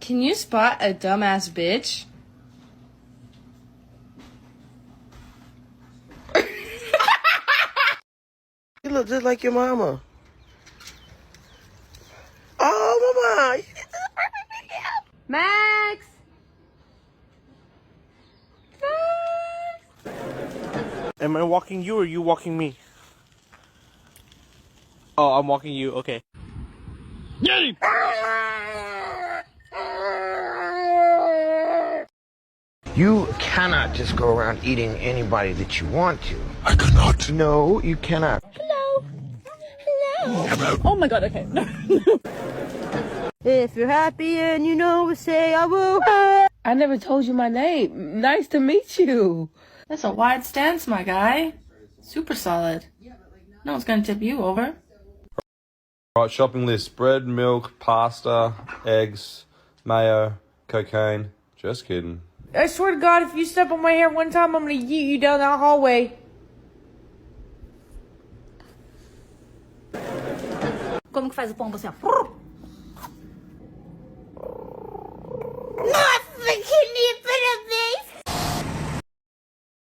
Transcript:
Can you spot a dumbass bitch? You look just like your mama. Oh, mama. Max! Am I walking you or you walking me? Oh, I'm walking you. Okay. Get him! You cannot just go around eating anybody that you want to. I cannot. No, you cannot. Oh my god, okay. No. If you're happy and you know it, say I will. I never told you my name. Nice to meet you. That's a wide stance, my guy. Super solid. No one's gonna tip you over. Right, shopping list. Bread, milk, pasta, eggs, mayo, cocaine. Just kidding. I swear to God, if you step on my hair one time, I'm gonna yeet you down that hallway. Como que faz o pombo assim, ó?